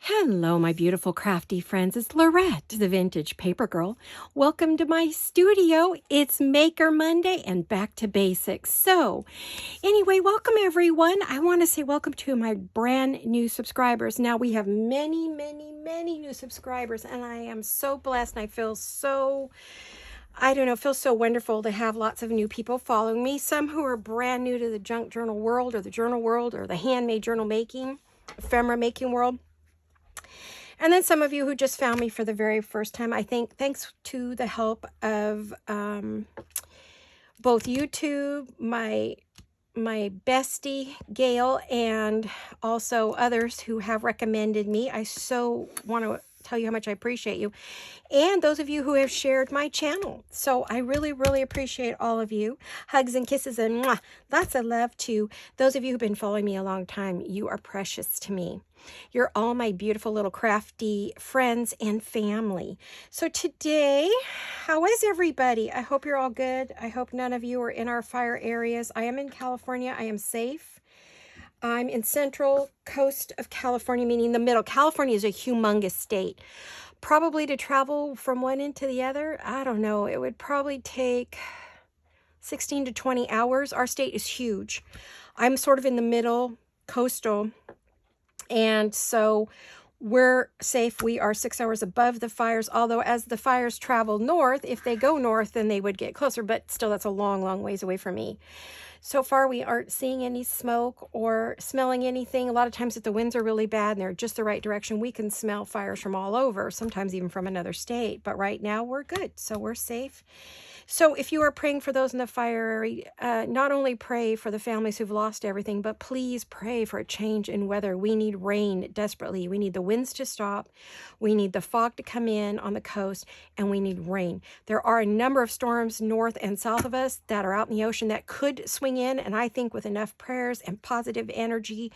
Hello, my beautiful crafty friends. It's Laurette, the vintage paper girl. Welcome to my studio. It's Maker Monday and back to basics. So, anyway, welcome everyone. I want to say welcome to my brand new subscribers. Now we have many new subscribers, and I am so blessed. And I feel so, feels so wonderful to have lots of new people following me. Some who are brand new to the junk journal world, or the journal world, or the handmade journal making, ephemera making world. And then some of you who just found me for the very first time. I think thanks to the help of both YouTube, my bestie Gail, and also others who have recommended me. I so want to tell you how much I appreciate you, and those of you who have shared my channel. So I really appreciate all of you. Hugs and kisses and mwah, lots of love to those of you who've been following me a long time. You are precious to me. You're all my beautiful little crafty friends and family. So today, how is everybody? I hope you're all good. I hope none of you are in our fire areas. I am in California. I am safe. I'm in central coast of California, meaning the middle. California is a humongous state. Probably to travel from one end to the other, I don't know. It would probably take 16 to 20 hours. Our state is huge. I'm sort of in the middle, coastal. And so we're safe. We are 6 hours above the fires, although as the fires travel north, if they go north, then they would get closer. But still, that's a long ways away from me. So far, we aren't seeing any smoke or smelling anything. A lot of times if the winds are really bad and they're just the right direction, we can smell fires from all over, sometimes even from another state. But right now, we're good. So we're safe. So if you are praying for those in the fire area, not only pray for the families who've lost everything, but please pray for a change in weather. We need rain desperately. We need the winds to stop. We need the fog to come in on the coast, and we need rain. There are a number of storms north and south of us that are out in the ocean that could swing in, and I think with enough prayers and positive energy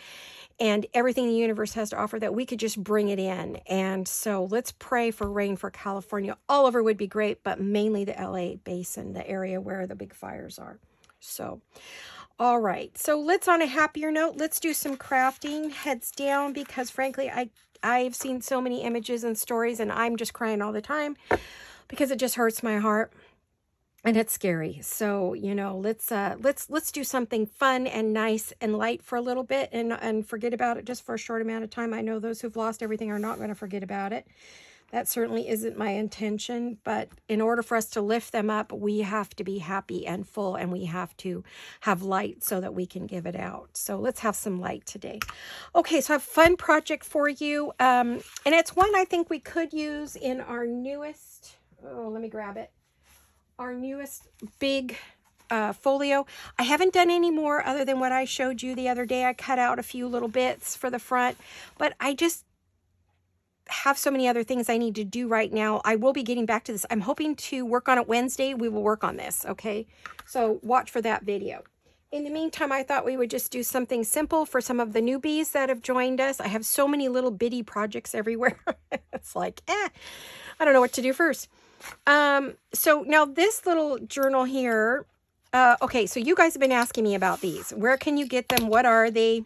and everything the universe has to offer, that we could just bring it in. And so let's pray for rain for California. All over would be great, but mainly the LA basin, the area where the big fires are. So, all right. So let's, on a happier note, let's do some crafting, heads down, because frankly, I've seen so many images and stories, and I'm just crying all the time because it just hurts my heart. And it's scary. So, you know, let's do something fun and nice and light for a little bit, and forget about it just for a short amount of time. I know those who've lost everything are not going to forget about it. That certainly isn't my intention. But in order for us to lift them up, we have to be happy and full, and we have to have light so that we can give it out. So let's have some light today. Okay, so I have a fun project for you. And it's one I think we could use in our newest, let me grab it. Our newest big folio. I haven't done any more other than what I showed you the other day. I cut out a few little bits for the front, but I just have so many other things I need to do right now. I will be getting back to this. I'm hoping to work on it Wednesday. We will work on this, okay? So watch for that video. In the meantime, I thought we would just do something simple for some of the newbies that have joined us. I have so many little bitty projects everywhere. It's like, I don't know what to do first. So now this little journal here, okay, so you guys have been asking me about these. Where can you get them? What are they?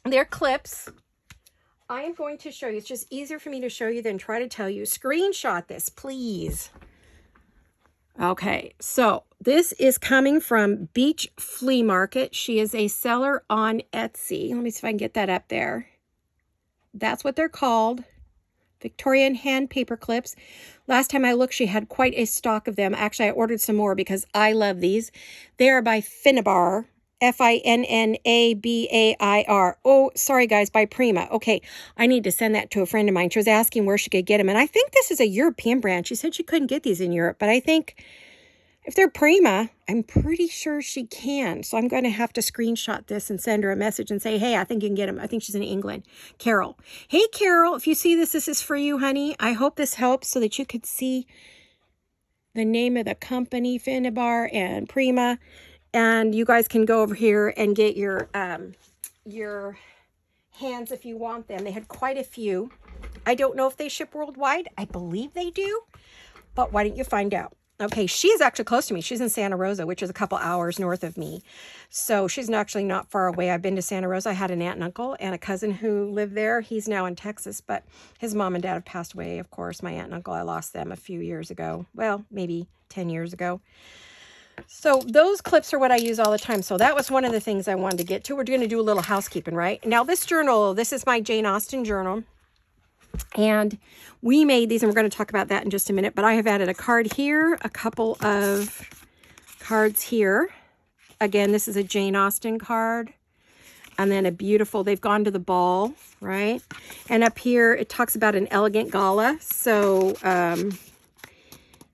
They're clips. I am going to show you. It's just easier for me to show you than try to tell you. Screenshot this, please. Okay, so this is coming from Beach Flea Market. She is a seller on Etsy. Let me see if I can get that up there. That's what they're called. Victorian hand paper clips. Last time I looked, she had quite a stock of them. Actually, I ordered some more because I love these. They are by Finnabair, Finnabair. Oh, sorry guys, by Prima. Okay, I need to send that to a friend of mine. She was asking where she could get them, and I think this is a European brand. She said she couldn't get these in Europe, but I think if they're Prima, I'm pretty sure she can. So I'm going to have to screenshot this and send her a message and say, hey, I think you can get them. I think she's in England. Carol. Hey, Carol, if you see this, this is for you, honey. I hope this helps so that you could see the name of the company, Finnabair and Prima. And you guys can go over here and get your hands if you want them. They had quite a few. I don't know if they ship worldwide. I believe they do. But why don't you find out? Okay, she's actually close to me. She's in Santa Rosa, which is a couple hours north of me. So she's actually not far away. I've been to Santa Rosa. I had an aunt and uncle and a cousin who lived there. He's now in Texas, but his mom and dad have passed away, of course. My aunt and uncle, I lost them a few years ago. Well, maybe 10 years ago. So those clips are what I use all the time. So that was one of the things I wanted to get to. We're going to do a little housekeeping, right? Now this journal, this is my Jane Austen journal. And we made these, and we're going to talk about that in just a minute. But I have added a card here, a couple of cards here. Again, this is a Jane Austen card. And then a beautiful, they've gone to the ball, right? And up here, it talks about an elegant gala. So,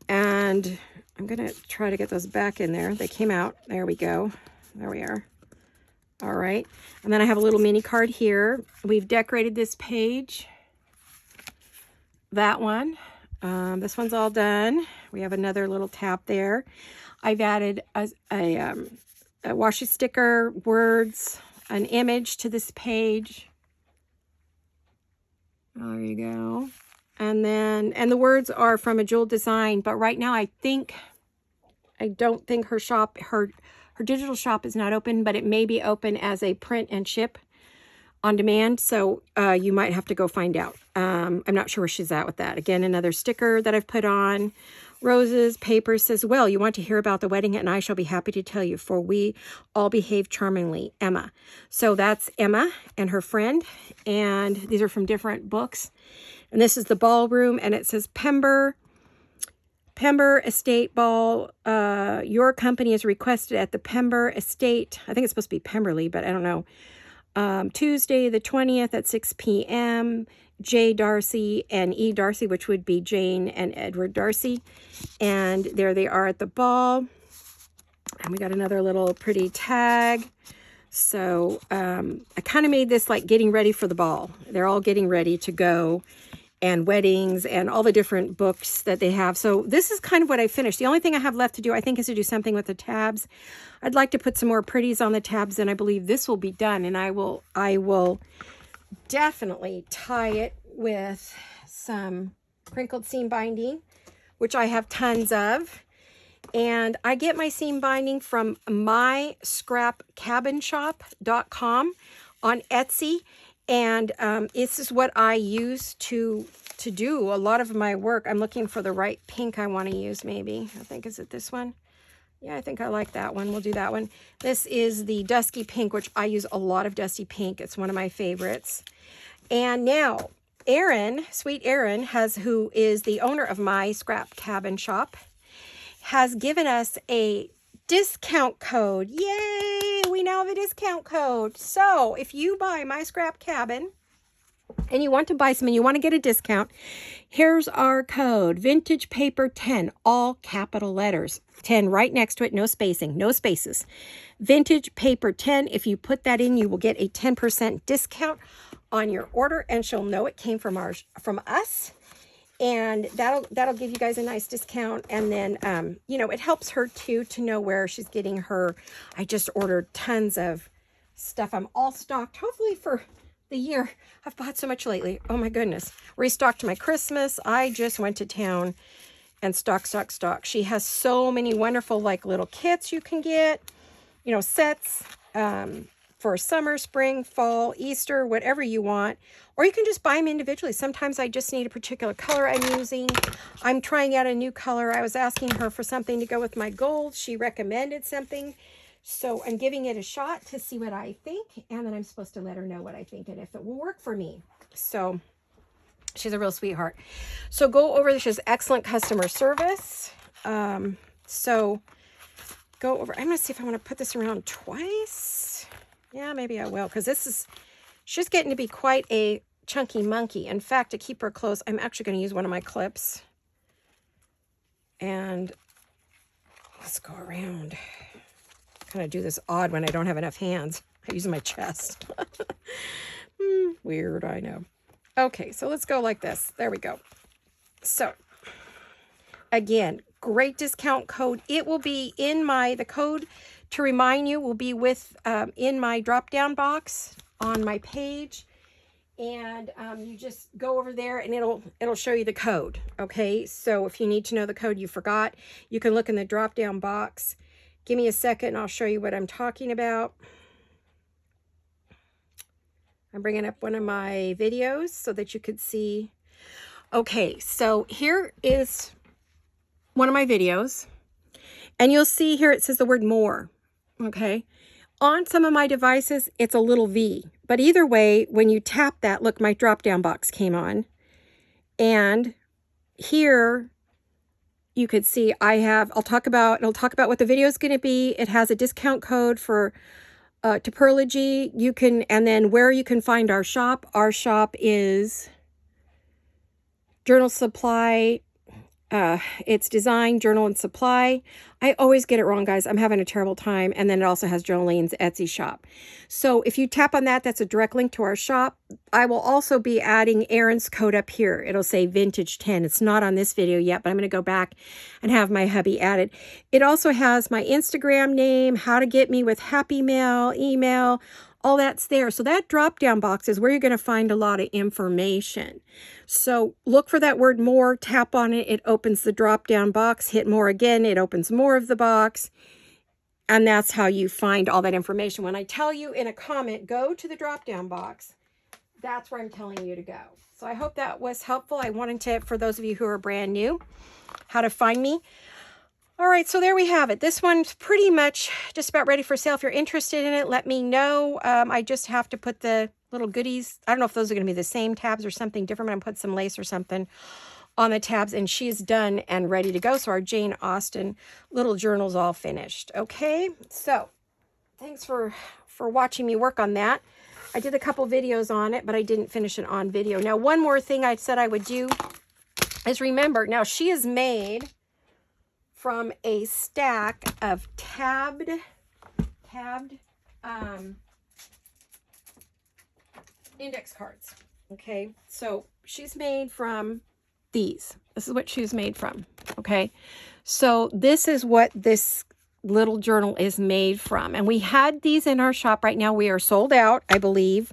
and I'm going to try to get those back in there. They came out. There we go. There we are. All right. And then I have a little mini card here. We've decorated this page. That one. This one's all done. We have another little tab there. I've added a washi sticker, words, an image to this page. There you go. And the words are from a Jewel Design, but right now I don't think her shop, her digital shop is not open, but it may be open as a print and ship on demand, so you might have to go find out. I'm not sure where she's at with that. Again, another sticker that I've put on. Roses, paper says, well, you want to hear about the wedding, and I shall be happy to tell you, for we all behave charmingly, Emma. So that's Emma and her friend, and these are from different books. And this is the ballroom, and it says Pember Estate Ball. Your company is requested at the Pember Estate. I think it's supposed to be Pemberley, but I don't know. Tuesday the 20th at 6 p.m. J. Darcy and E. Darcy, which would be Jane and Edward Darcy. And there they are at the ball. And we got another little pretty tag. So I kind of made this like getting ready for the ball. They're all getting ready to go, and weddings and all the different books that they have. So this is kind of what I finished. The only thing I have left to do, I think, is to do something with the tabs. I'd like to put some more pretties on the tabs, and I believe this will be done. And I will definitely tie it with some crinkled seam binding, which I have tons of. And I get my seam binding from myscrapcabinshop.com on Etsy. And this is what I use to do a lot of my work. I'm looking for the right pink I want to use, maybe. I think, is it this one? Yeah, I think I like that one. We'll do that one. This is the Dusky Pink, which I use a lot of Dusty Pink. It's one of my favorites. And now, Erin, sweet Erin, who is the owner of My Scrap Cabin Shop, has given us a discount code. Yay! We now have a discount code. So if you buy My Scrap Cabin and you want to buy some and you want to get a discount, here's our code. Vintage Paper 10, all capital letters. 10 right next to it, no spacing, no spaces. Vintage Paper 10. If you put that in, you will get a 10% discount on your order, and she'll know it came from us. And that'll give you guys a nice discount. And then, it helps her too to know where she's getting her. I just ordered tons of stuff. I'm all stocked, hopefully for the year. I've bought so much lately. Oh my goodness. Restocked my Christmas. I just went to town and stock. She has so many wonderful like little kits you can get, sets, for summer, spring, fall, Easter, whatever you want. Or you can just buy them individually. Sometimes I just need a particular color I'm using. I'm trying out a new color. I was asking her for something to go with my gold. She recommended something. So I'm giving it a shot to see what I think. And then I'm supposed to let her know what I think and if it will work for me. So she's a real sweetheart. So go over there. She has excellent customer service. So go over. I'm going to see if I want to put this around twice. Yeah, maybe I will, because she's getting to be quite a chunky monkey. In fact, to keep her close, I'm actually going to use one of my clips. And let's go around. Kind of do this odd when I don't have enough hands. I use my chest. Weird, I know. Okay, so let's go like this. There we go. So, again, great discount code. It will be in the code to remind you will be in my drop-down box on my page. and you just go over there and it'll show you the code. Okay, so if you need to know the code you forgot, you can look in the drop down box. Give me a second and I'll show you what I'm talking about. I'm bringing up one of my videos so that you could see. Okay, so here is one of my videos, and you'll see here it says the word more. Okay, on some of my devices it's a little V, but either way, when you tap that, look, my drop down box came on, and here you could see it'll talk about what the video is going to be. It has a discount code for Taperlogy. You can, and then where you can find our shop. Our shop is Journal Supply. It's Design, Journal, and Supply. I always get it wrong, guys. I'm having a terrible time. And then it also has Journalin's Etsy shop. So if you tap on that, that's a direct link to our shop. I will also be adding Erin's code up here. It'll say Vintage 10. It's not on this video yet, but I'm going to go back and have my hubby add it. It also has my Instagram name, how to get me with Happy Mail, email, all that's there. So that drop down box is where you're going to find a lot of information. So look for that word more, tap on it, it opens the drop down box, hit more again, it opens more of the box, and that's how you find all that information. When I tell you in a comment, go to the drop down box, that's where I'm telling you to go. So I hope that was helpful. I wanted to, for those of you who are brand new, how to find me. All right, so there we have it. This one's pretty much just about ready for sale. If you're interested in it, let me know. I just have to put the little goodies. I don't know if those are going to be the same tabs or something different, but I'm going to put some lace or something on the tabs, and she's done and ready to go. So our Jane Austen little journal's all finished. Okay, so thanks for watching me work on that. I did a couple videos on it, but I didn't finish it on video. Now, one more thing I said I would do is remember, now she is made from a stack of tabbed index cards. Okay, so she's made from these. This is what she was made from. Okay, so this is what this little journal is made from, and we had these in our shop. Right now we are sold out, I believe.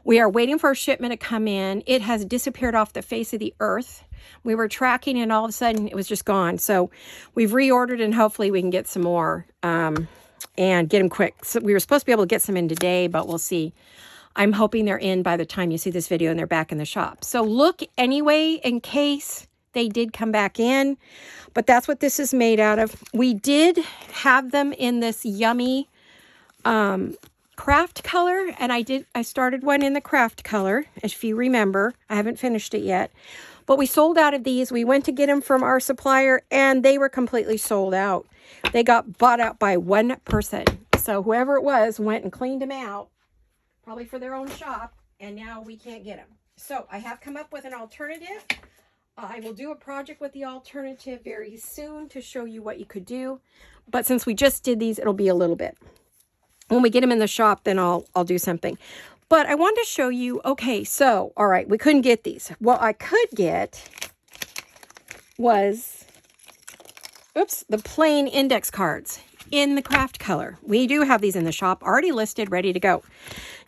We are waiting for a shipment to come in. It has disappeared off the face of the earth. We were tracking and all of a sudden it was just gone. So we've reordered and hopefully we can get some more and get them quick. So we were supposed to be able to get some in today, but we'll see. I'm hoping they're in by the time you see this video and they're back in the shop. So look anyway in case they did come back in, but that's what this is made out of. We did have them in this yummy craft color, and I started one in the craft color, if you remember. I haven't finished it yet. But we sold out of these. We went to get them from our supplier, and they were completely sold out. They got bought out by one person. So whoever it was went and cleaned them out, probably for their own shop, and now we can't get them. So I have come up with an alternative. I will do a project with the alternative very soon to show you what you could do. But since we just did these, it'll be a little bit. When we get them in the shop, then I'll do something. But I wanted to show you, okay, so, all right, we couldn't get these. What I could get was, the plain index cards in the craft color. We do have these in the shop, already listed, ready to go.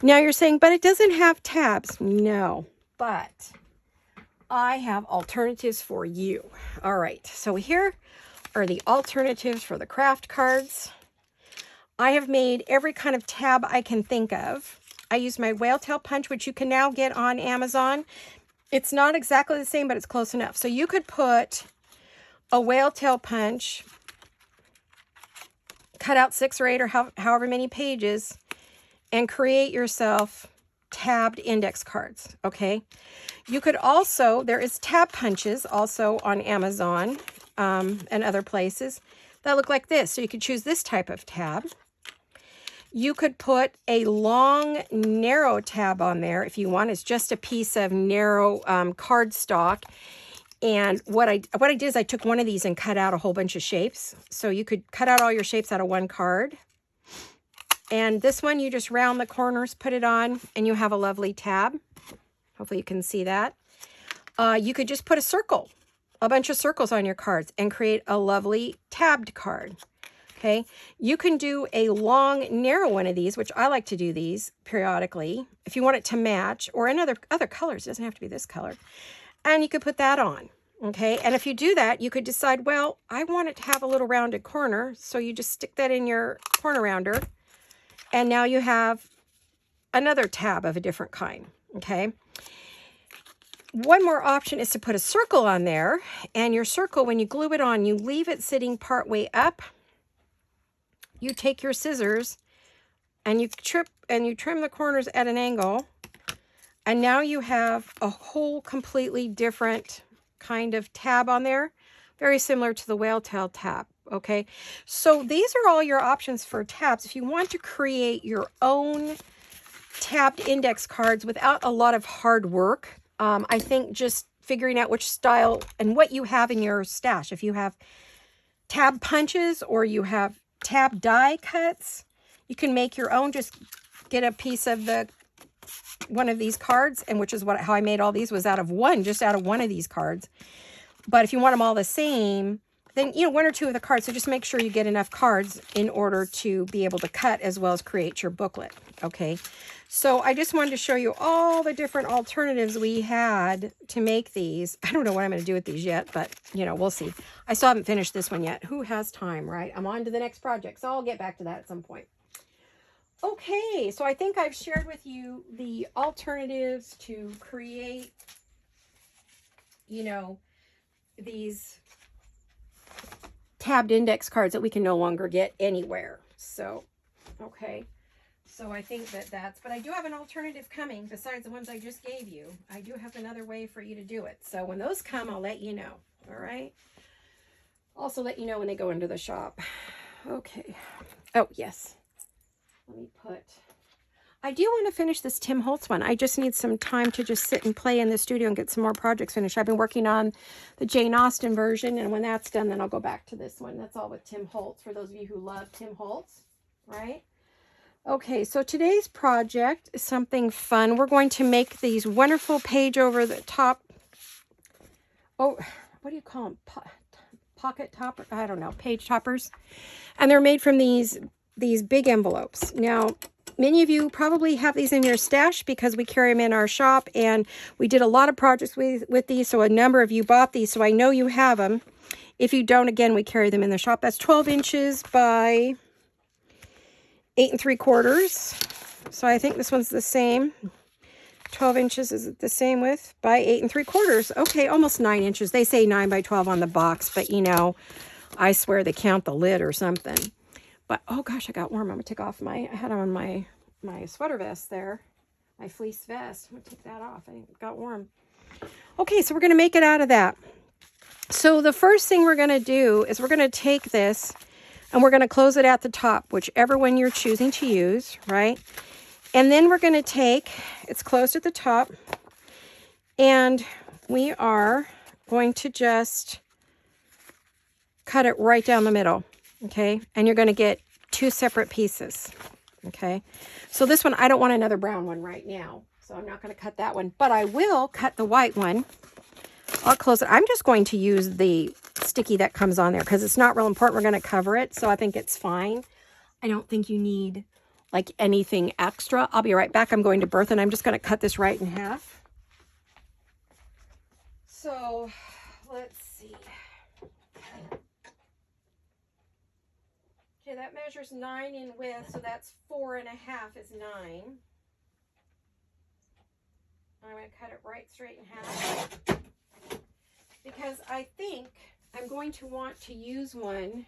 Now you're saying, but it doesn't have tabs. No, but I have alternatives for you. All right, so here are the alternatives for the craft cards. I have made every kind of tab I can think of. I use my whale tail punch, which you can now get on Amazon. It's not exactly the same, but it's close enough. So you could put a whale tail punch, cut out 6 or 8 or however many pages, and create yourself tabbed index cards, okay? You could also, there is tab punches also on Amazon and other places that look like this. So you could choose this type of tab. You could put a long, narrow tab on there if you want. It's just a piece of narrow cardstock. And what I did is I took one of these and cut out a whole bunch of shapes. So you could cut out all your shapes out of one card. And this one, you just round the corners, put it on, and you have a lovely tab. Hopefully you can see that. You could just put a bunch of circles on your cards and create a lovely tabbed card. Okay, you can do a long, narrow one of these, which I like to do these periodically, if you want it to match, or in other colors. It doesn't have to be this color. And you could put that on. Okay, and if you do that, you could decide, well, I want it to have a little rounded corner, so you just stick that in your corner rounder, and now you have another tab of a different kind. Okay, one more option is to put a circle on there, and your circle, when you glue it on, you leave it sitting part way up. You take your scissors and you trim the corners at an angle, and now you have a whole completely different kind of tab on there, very similar to the whale tail tab. Okay, so these are all your options for tabs. If you want to create your own tabbed index cards without a lot of hard work, I think just figuring out which style and what you have in your stash. If you have tab punches or you have tab die cuts, you can make your own. Just get a piece of one of these cards, and which is how I made all these, was out of one of these cards. But if you want them all the same, then one or two of the cards. So just make sure you get enough cards in order to be able to cut as well as create your booklet. Okay, so I just wanted to show you all the different alternatives we had to make these. I don't know what I'm going to do with these yet, but we'll see. I still haven't finished this one yet. Who has time, right? I'm on to the next project, so I'll get back to that at some point. Okay, so I think I've shared with you the alternatives to create, these tabbed index cards that we can no longer get anywhere. So, okay. So I think but I do have an alternative coming besides the ones I just gave you. I do have another way for you to do it. So when those come, I'll let you know. All right. Also let you know when they go into the shop. Okay. Oh, yes. I do want to finish this Tim Holtz one. I just need some time to just sit and play in the studio and get some more projects finished. I've been working on the Jane Austen version, and when that's done, then I'll go back to this one. That's all with Tim Holtz, for those of you who love Tim Holtz, right? Okay, so today's project is something fun. We're going to make these wonderful page over the top. Oh, what do you call them? Pocket topper? I don't know. Page toppers. And they're made from these big envelopes. Now, many of you probably have these in your stash because we carry them in our shop, and we did a lot of projects with these, so a number of you bought these, so I know you have them. If you don't, again, we carry them in the shop. That's 12 inches by 8 3/4. So I think this one's the same. 12 inches is the same width by 8 3/4. Okay, almost 9 inches. They say 9 by 12 on the box, but I swear they count the lid or something. But oh gosh, I got warm. I'm gonna take off I had on my sweater vest there, my fleece vest. I'm gonna take that off. I got warm. Okay, so we're gonna make it out of that. So the first thing we're gonna do is we're gonna take this and we're gonna close it at the top, whichever one you're choosing to use, right? And then we're gonna it's closed at the top, and we are going to just cut it right down the middle. Okay, and you're going to get 2 separate pieces. Okay, so this one, I don't want another brown one right now, so I'm not going to cut that one, but I will cut the white one. I'll close it. I'm just going to use the sticky that comes on there because it's not real important. We're going to cover it, so I think it's fine. I don't think you need like anything extra. I'll be right back. I'm going to birth, and I'm just going to cut this right in half. So let's see. Okay, that measures 9 in width, so that's 4 1/2 is 9. I'm going to cut it right straight in half because I think I'm going to want to use one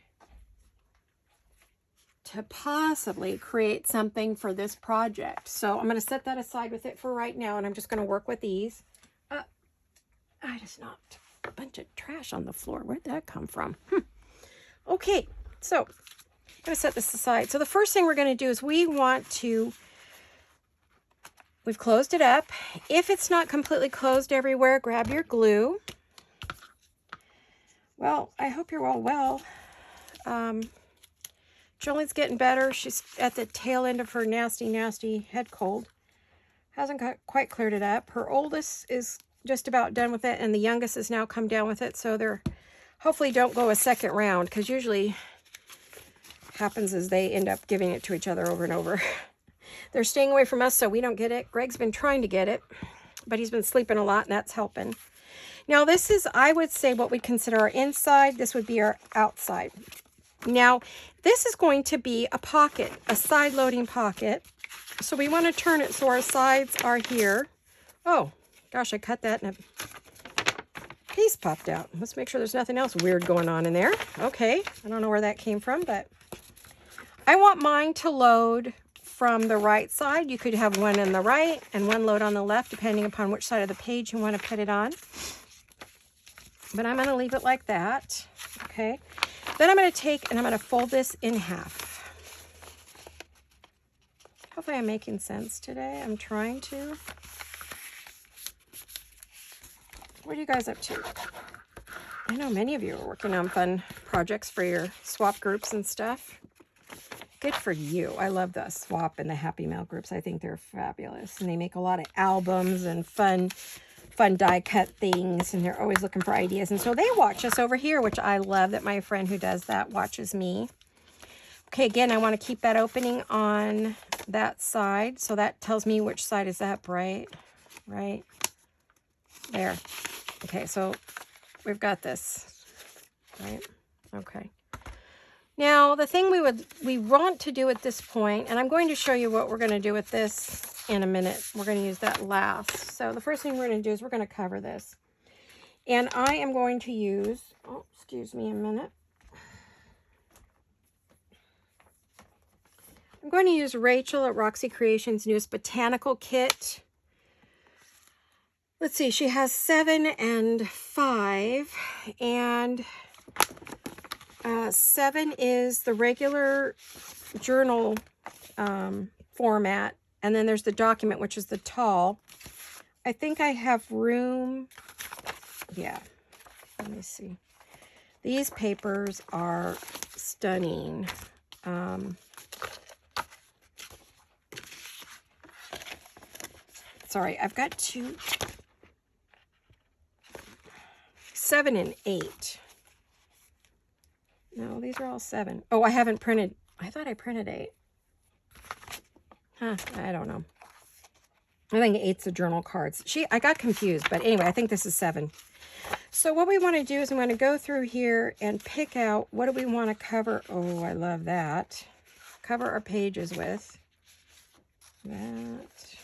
to possibly create something for this project. So I'm going to set that aside with it for right now, and I'm just going to work with these. I just knocked a bunch of trash on the floor. Where'd that come from? Okay, so I'm going to set this aside. So the first thing we're going to do is we've closed it up. If it's not completely closed everywhere, grab your glue. Well, I hope you're all well. Jolene's getting better. She's at the tail end of her nasty, nasty head cold. Hasn't quite cleared it up. Her oldest is just about done with it, and the youngest has now come down with it. So they're hopefully don't go a second round, because usually happens is they end up giving it to each other over and over. They're staying away from us so we don't get it. Greg's been trying to get it, but he's been sleeping a lot and that's helping. Now this is, I would say, what we consider our inside. This would be our outside. Now this is going to be a pocket, a side loading pocket. So we want to turn it so our sides are here. Oh gosh, I cut that and a piece popped out. Let's make sure there's nothing else weird going on in there. Okay, I don't know where that came from, but I want mine to load from the right side. You could have one on the right and one load on the left, depending upon which side of the page you want to put it on. But I'm going to leave it like that. Okay. Then I'm going to take and I'm going to fold this in half. Hopefully I'm making sense today. I'm trying to. What are you guys up to? I know many of you are working on fun projects for your swap groups and stuff. Good for you. I love the swap and the Happy Mail groups. I think they're fabulous. And they make a lot of albums and fun die cut things. And they're always looking for ideas. And so they watch us over here, which I love that my friend who does that watches me. Okay, again, I want to keep that opening on that side. So that tells me which side is up, right? Right there. Okay, so we've got this, right? Okay. Now, the thing we want to do at this point, and I'm going to show you what we're going to do with this in a minute. We're going to use that last. So the first thing we're going to do is we're going to cover this. And I am going to use, oh, excuse me a minute. I'm going to use Rachel at Roxy Creations' newest botanical kit. Let's see, she has 7 and 5, and 7 is the regular journal format, and then there's the document, which is the tall. I think I have room. Yeah, let me see. These papers are stunning. Sorry, I've got 7 and 8. No, these are all 7. Oh, I haven't printed. I thought I printed 8. Huh, I don't know. I think 8's the journal cards. I got confused, but anyway, I think this is 7. So what we want to do is I'm going to go through here and pick out what do we want to cover. Oh, I love that. Cover our pages with. That.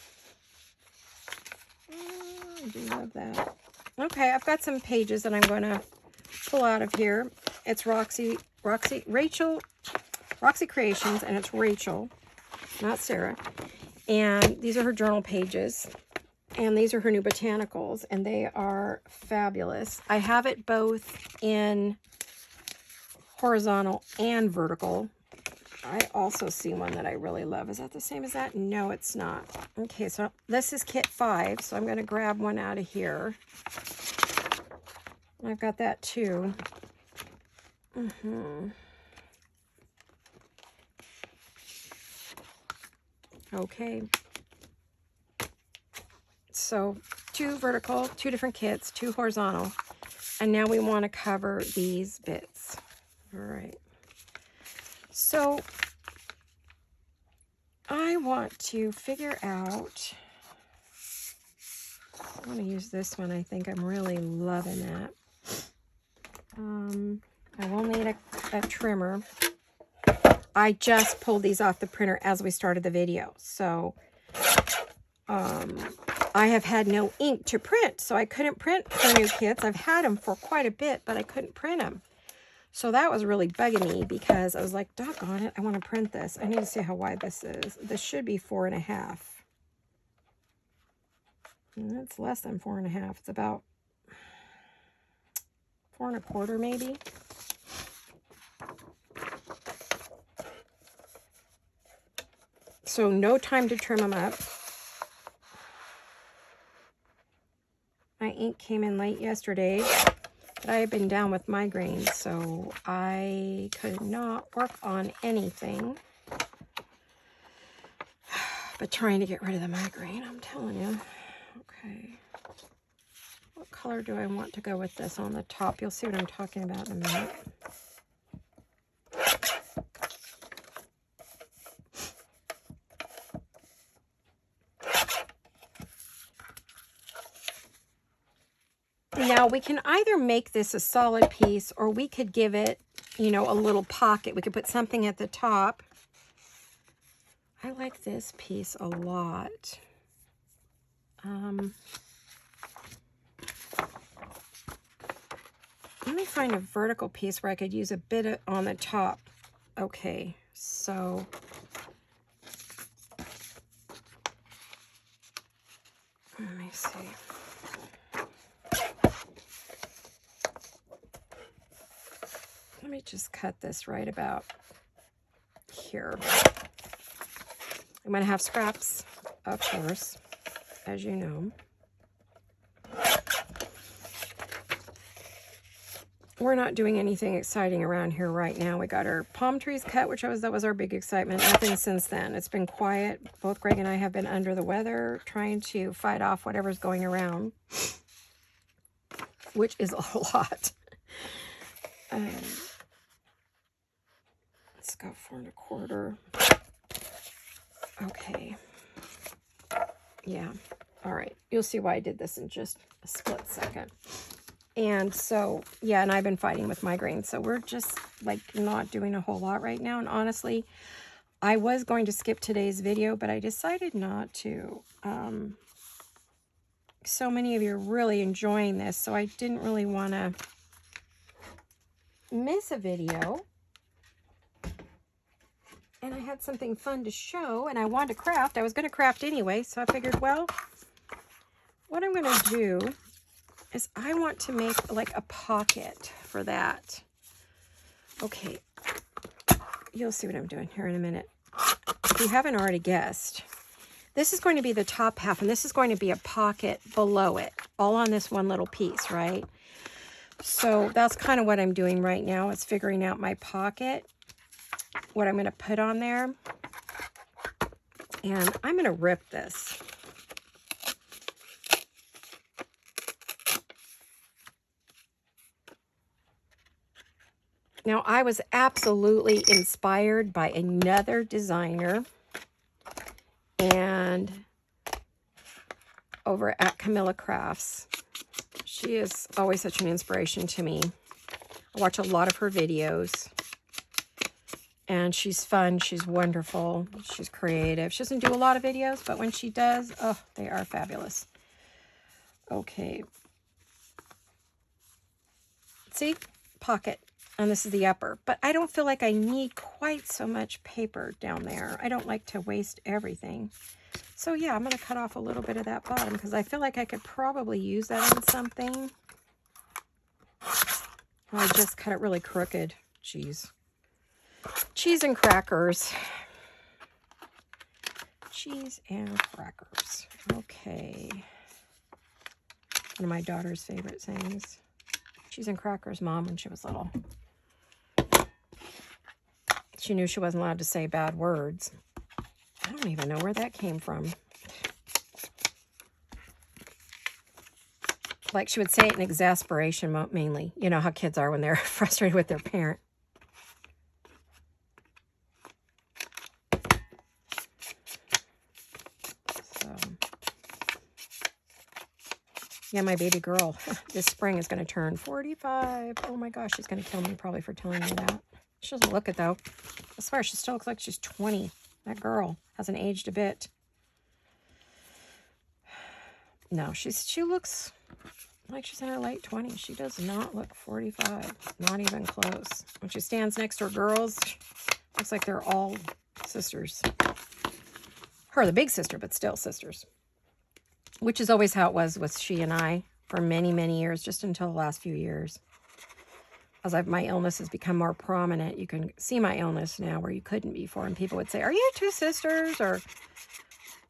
Oh, I do love that. Okay, I've got some pages that I'm going to pull out of here. It's Roxy Creations, and it's Rachel, not Sarah. And these are her journal pages, and these are her new botanicals, and they are fabulous. I have it both in horizontal and vertical. I also see one that I really love. Is that the same as that? No, it's not. Okay, so this is kit 5, so I'm going to grab one out of here. I've got that too. Okay. So 2 vertical, 2 different kits, 2 horizontal. And now we want to cover these bits. All right. So I want to figure out, I want to use this one. I think I'm really loving that. I will need a trimmer. I just pulled these off the printer as we started the video. So I have had no ink to print, so I couldn't print for new kits. I've had them for quite a bit, but I couldn't print them. So that was really bugging me because I was like, doggone it, I want to print this. I need to see how wide this is. This should be 4.5. And it's less than 4.5. It's about 4.25 maybe. So no time to trim them up. My ink came in late yesterday. I have been down with migraines, so I could not work on anything but trying to get rid of the migraine, I'm telling you. Okay. What color do I want to go with this on the top? You'll see what I'm talking about in a minute. Now, we can either make this a solid piece, or we could give it, you know, a little pocket. We could put something at the top. I like this piece a lot. Let me find a vertical piece where I could use a bit on the top. Okay, so let me see. Let me just cut this right about here. I'm going to have scraps, of course, as you know. We're not doing anything exciting around here right now. We got our palm trees cut, that was our big excitement. Nothing since then. It's been quiet. Both Greg and I have been under the weather, trying to fight off whatever's going around, which is a lot. Let's go 4 1/4. Okay. Yeah. All right. You'll see why I did this in just a split second. And so, yeah, and I've been fighting with migraines, so we're just, like, not doing a whole lot right now. And honestly, I was going to skip today's video, but I decided not to. So many of you are really enjoying this, so I didn't really want to miss a video. And I had something fun to show, and I wanted to craft. I was going to craft anyway, so I figured, well, what I'm going to do is I want to make like a pocket for that. Okay, you'll see what I'm doing here in a minute. If you haven't already guessed, this is going to be the top half, and this is going to be a pocket below it, all on this one little piece, right? So that's kind of what I'm doing right now, is figuring out my pocket, what I'm going to put on there. And I'm going to rip this. Now, I was absolutely inspired by another designer, and over at Camilla Crafts. She is always such an inspiration to me. I watch a lot of her videos, and she's fun, she's wonderful, she's creative. She doesn't do a lot of videos, but when she does, oh, they are fabulous. Okay. See? Pocket. And this is the upper. But I don't feel like I need quite so much paper down there. I don't like to waste everything. So yeah, I'm going to cut off a little bit of that bottom, because I feel like I could probably use that on something. I just cut it really crooked. Jeez. Cheese and crackers. Cheese and crackers. Okay. One of my daughter's favorite sayings. Cheese and crackers, Mom, when she was little. She knew she wasn't allowed to say bad words. I don't even know where that came from. Like, she would say it in exasperation, mainly. You know how kids are when they're frustrated with their parent. So, yeah, my baby girl this spring is going to turn 45. Oh my gosh, she's going to kill me probably for telling me that. She doesn't look it, though. I swear, she still looks like she's 20. That girl hasn't aged a bit. No, she looks like she's in her late 20s. She does not look 45. Not even close. When she stands next to her girls, looks like they're all sisters. Her, the big sister, but still sisters. Which is always how it was with she and I for many, many years, just until the last few years. As my illness has become more prominent, you can see my illness now where you couldn't before. And people would say, are you two sisters or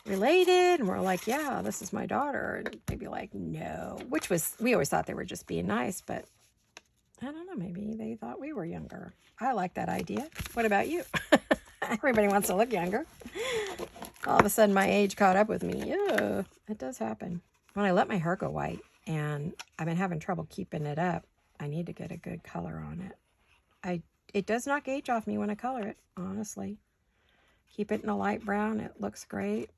related? And we're like, yeah, this is my daughter. And they'd be like, no. Which was, we always thought they were just being nice, but I don't know, maybe they thought we were younger. I like that idea. What about you? Everybody wants to look younger. All of a sudden, my age caught up with me. Yeah, it does happen. When I let my hair go white, and I've been having trouble keeping it up, I need to get a good color on it. It does not age off me when I color it, honestly. Keep it in a light brown, it looks great.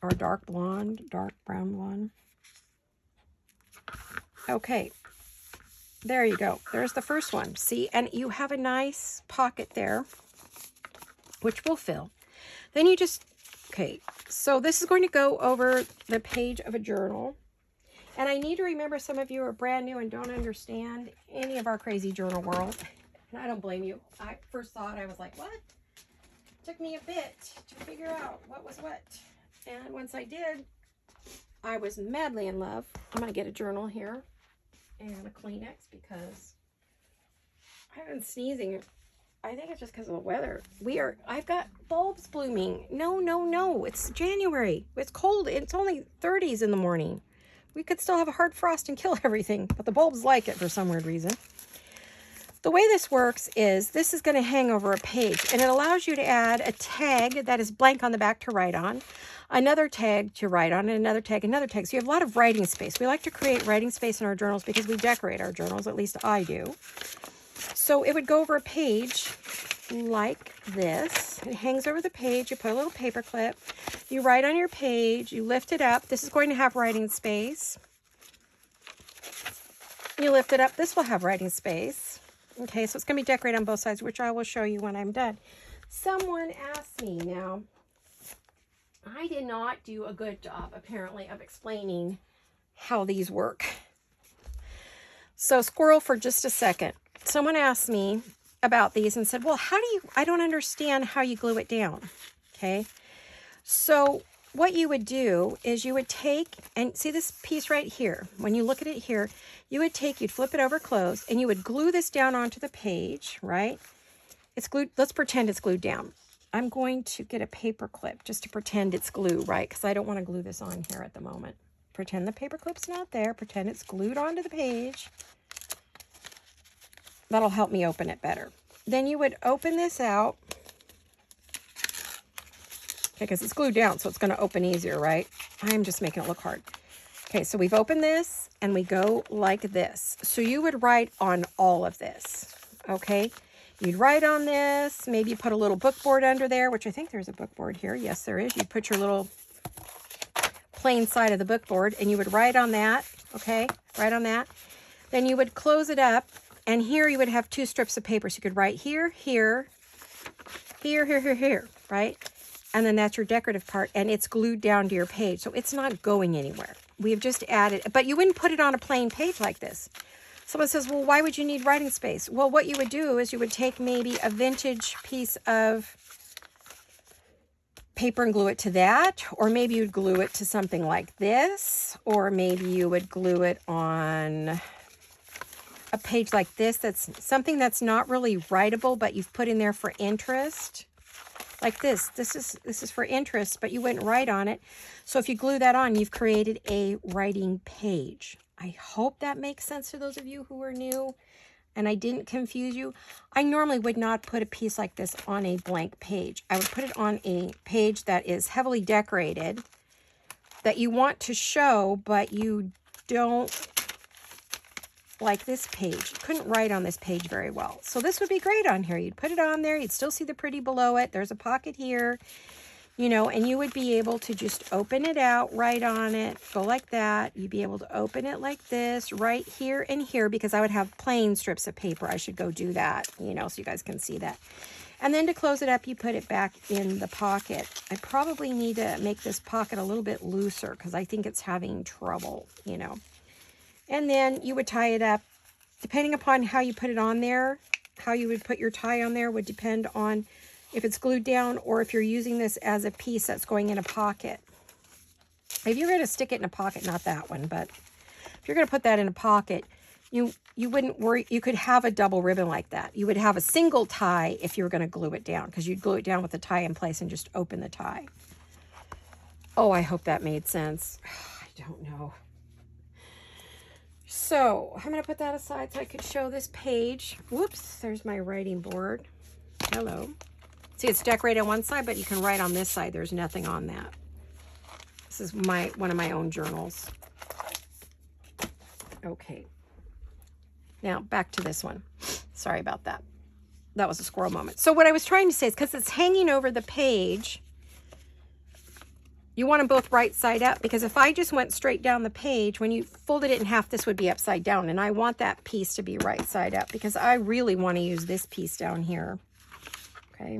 Or dark blonde, dark brown blonde. Okay, There you go. There's the first one. See, and you have a nice pocket there, which will fill. Then you just, okay, so this is going to go over the page of a journal. And I need to remember, some of you are brand new and don't understand any of our crazy journal world. And I don't blame you. I first thought, I was like, what? Took me a bit to figure out what was what. And once I did, I was madly in love. I'm going to get a journal here and a Kleenex because I've been sneezing. I think it's just because of the weather. I've got bulbs blooming. No. It's January. It's cold. It's only 30s in the morning. We could still have a hard frost and kill everything, but the bulbs like it for some weird reason. The way this works is this is going to hang over a page, and it allows you to add a tag that is blank on the back to write on, another tag to write on, and another tag. So you have a lot of writing space. We like to create writing space in our journals because we decorate our journals, at least I do. So it would go over a page like this. It hangs over the page. You put a little paper clip. You write on your page. You lift it up. This is going to have writing space. You lift it up. This will have writing space. Okay, so it's going to be decorated on both sides, which I will show you when I'm done. Someone asked me, now, I did not do a good job, apparently, of explaining how these work. So squirrel for just a second. Someone asked me about these and said, well, I don't understand how you glue it down. Okay, so what you would do is you would take, and see this piece right here, when you look at it here, you'd flip it over closed, and you would glue this down onto the page, right? It's glued. Let's pretend it's glued down. I'm going to get a paper clip just to pretend it's glue, right? Because I don't want to glue this on here at the moment. Pretend the paper clip's not there. Pretend it's glued onto the page. That'll help me open it better. Then you would open this out. Okay, because it's glued down, so it's going to open easier, right? I'm just making it look hard. Okay, so we've opened this, and we go like this. So you would write on all of this, okay? You'd write on this. Maybe you put a little book board under there, which I think there's a book board here. Yes, there is. You'd put your little plain side of the book board, and you would write on that, okay? Write on that. Then you would close it up, and here you would have 2 strips of paper. So you could write here, here, right? And then that's your decorative part, and it's glued down to your page. So it's not going anywhere. We have just added, but you wouldn't put it on a plain page like this. Someone says, well, why would you need writing space? Well, what you would do is you would take maybe a vintage piece of paper and glue it to that, or maybe you'd glue it to something like this, or maybe you would glue it on a page like this, that's something that's not really writable, but you've put in there for interest. Like this. This is for interest, but you wouldn't write on it. So if you glue that on, you've created a writing page. I hope that makes sense to those of you who are new and I didn't confuse you. I normally would not put a piece like this on a blank page. I would put it on a page that is heavily decorated, that you want to show, but you don't, like this page. You couldn't write on this page very well. So this would be great on here. You'd put it on there. You'd still see the pretty below it. There's a pocket here, you know, and you would be able to just open it out, write on it, go like that. You'd be able to open it like this, right here and here, because I would have plain strips of paper. I should go do that, you know, so you guys can see that. And then to close it up, you put it back in the pocket. I probably need to make this pocket a little bit looser because I think it's having trouble, you know. And then you would tie it up. Depending upon how you put it on there, how you would put your tie on there would depend on if it's glued down or if you're using this as a piece that's going in a pocket. If you're going to stick it in a pocket, not that one, but if you're going to put that in a pocket, you wouldn't worry. You could have a double ribbon like that. You would have a single tie if you were going to glue it down, because you'd glue it down with the tie in place and just open the tie. Oh, I hope that made sense. I don't know. So I'm going to put that aside so I could show this page. Whoops, there's my writing board. Hello. See, it's decorated on one side, but you can write on this side. There's nothing on that. This is one of my own journals. Okay. Now back to this one. Sorry about that. That was a squirrel moment. So what I was trying to say is, because it's hanging over the page, You want them both right side up, because if I just went straight down the page, when you folded it in half, this would be upside down. And I want that piece to be right side up because I really want to use this piece down here. Okay.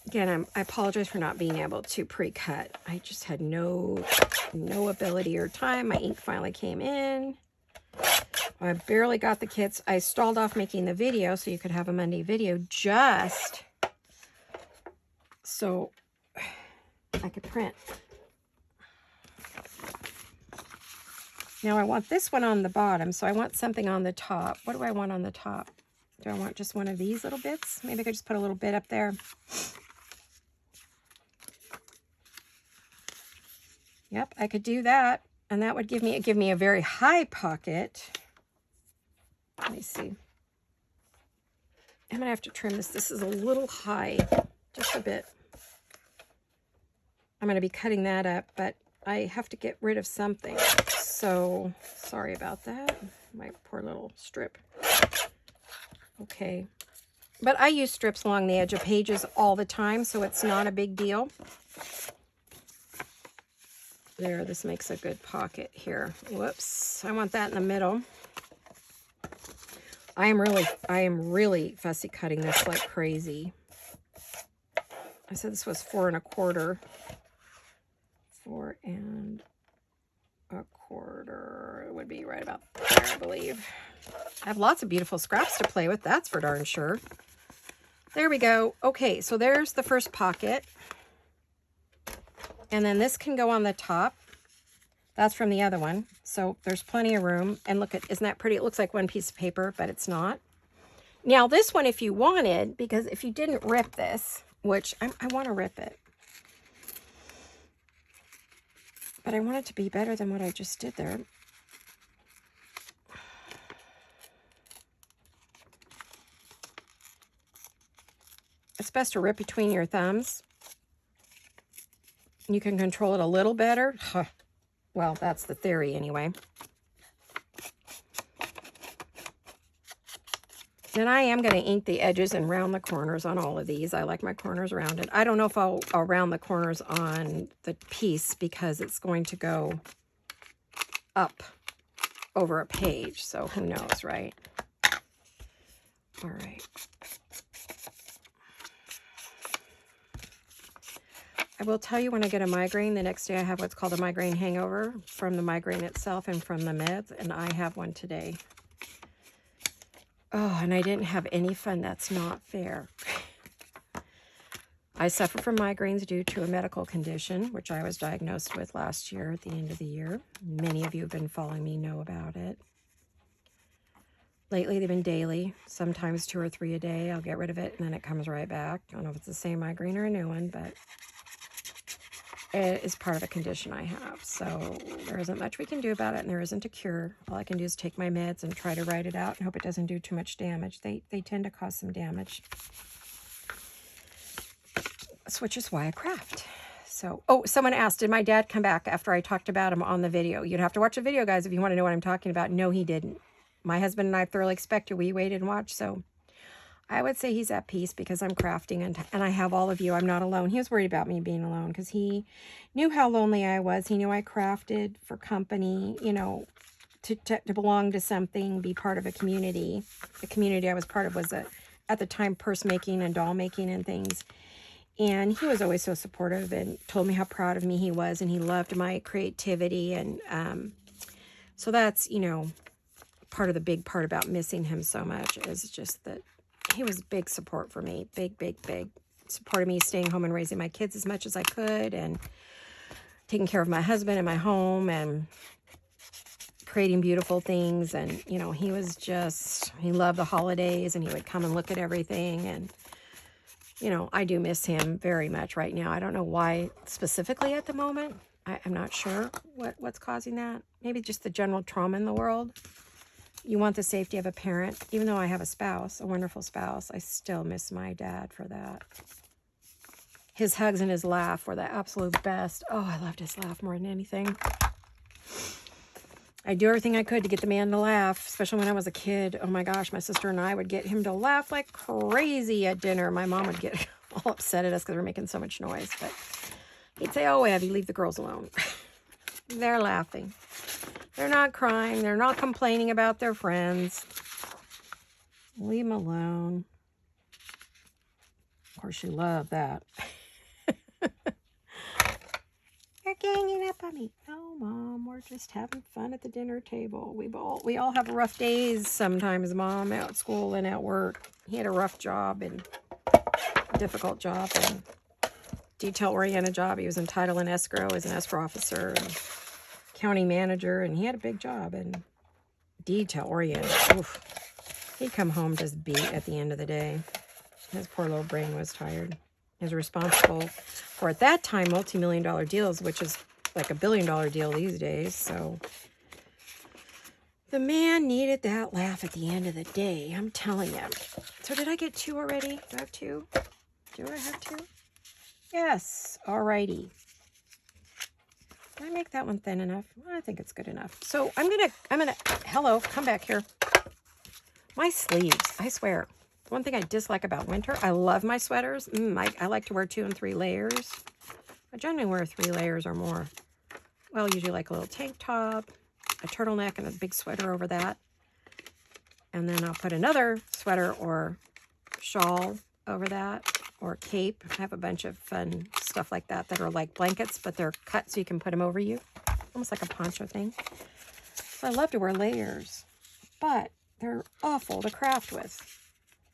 Again, I apologize for not being able to pre-cut. I just had no ability or time. My ink finally came in. I barely got the kits. I stalled off making the video so you could have a Monday video just so I could print. Now I want this one on the bottom, so I want something on the top. What do I want on the top? Do I want just one of these little bits? Maybe I could just put a little bit up there. Yep, I could do that, and that would give me a very high pocket. Let me see. I'm gonna have to trim this. This is a little high, just a bit. I'm gonna be cutting that up, but I have to get rid of something. So sorry about that. My poor little strip. Okay, but I use strips along the edge of pages all the time, so it's not a big deal. There, this makes a good pocket here. Whoops, I want that in the middle. I am really fussy cutting this like crazy. I said this was 4 1/4. 4 1/4. It would be right about there, I believe. I have lots of beautiful scraps to play with, that's for darn sure. There we go. Okay, so there's the first pocket. And then this can go on the top. That's from the other one. So there's plenty of room. And look at, isn't that pretty? It looks like one piece of paper, but it's not. Now this one, if you wanted, because if you didn't rip this, which I want to rip it, but I want it to be better than what I just did there. It's best to rip between your thumbs. You can control it a little better. Huh. Well, that's the theory anyway. Then I am going to ink the edges and round the corners on all of these. I like my corners rounded. I don't know if I'll round the corners on the piece because it's going to go up over a page. So who knows, right? All right. I will tell you, when I get a migraine, the next day I have what's called a migraine hangover from the migraine itself and from the meds, and I have one today. Oh, and I didn't have any fun. That's not fair. I suffer from migraines due to a medical condition, which I was diagnosed with last year at the end of the year. Many of you have been following me know about it. Lately, they've been daily, sometimes 2 or 3 a day. I'll get rid of it, and then it comes right back. I don't know if it's the same migraine or a new one, but it is part of a condition I have. So there isn't much we can do about it, and there isn't a cure. All I can do is take my meds and try to write it out and hope it doesn't do too much damage. They tend to cause some damage. Which is why I craft. So, oh, someone asked, did my dad come back after I talked about him on the video? You'd have to watch the video, guys, if you want to know what I'm talking about. No, he didn't. My husband and I thoroughly expected. We waited and watched, so I would say he's at peace because I'm crafting and I have all of you. I'm not alone. He was worried about me being alone because he knew how lonely I was. He knew I crafted for company, you know, to belong to something, be part of a community. The community I was part of was, at the time, purse making and doll making and things. And he was always so supportive and told me how proud of me he was, and he loved my creativity. And so that's, you know, part of the big part about missing him so much is just that he was big support for me. Big support of me staying home and raising my kids as much as I could and taking care of my husband and my home and creating beautiful things. And, you know, he was just, he loved the holidays and he would come and look at everything. And, you know, I do miss him very much right now. I don't know why specifically at the moment. I'm not sure what's causing that. Maybe just the general trauma in the world. You want the safety of a parent. Even though I have a spouse, a wonderful spouse, I still miss my dad for that. His hugs and his laugh were the absolute best. Oh, I loved his laugh more than anything. I'd do everything I could to get the man to laugh, especially when I was a kid. Oh my gosh, my sister and I would get him to laugh like crazy at dinner. My mom would get all upset at us because we're making so much noise. But he'd say, oh, Abby, leave the girls alone. They're laughing. They're not crying. They're not complaining about their friends. Leave them alone. Of course, you love that. You're ganging up on me. No, Mom, we're just having fun at the dinner table. We all have rough days sometimes, Mom, out at school and at work. He had a rough job and difficult job and detail-oriented job. He was in title and escrow as an escrow officer and county manager, and he had a big job and detail-oriented. Oof. He'd come home just beat at the end of the day. His poor little brain was tired. He was responsible for, at that time, multi-million-dollar deals, which is like $1 billion deal these days. So the man needed that laugh at the end of the day. I'm telling you. So did I get 2 already? Do I have 2? Do I have 2? Yes. Alrighty. Did I make that one thin enough? Well, I think it's good enough. So I'm gonna, hello, come back here. My sleeves, I swear. One thing I dislike about winter, I love my sweaters. I like to wear 2 and 3 layers. I generally wear 3 layers or more. Well, usually like a little tank top, a turtleneck, and a big sweater over that. And then I'll put another sweater or shawl over that, or a cape. I have a bunch of fun stuff like that that are like blankets, but they're cut so you can put them over you. Almost like a poncho thing. So I love to wear layers, but they're awful to craft with.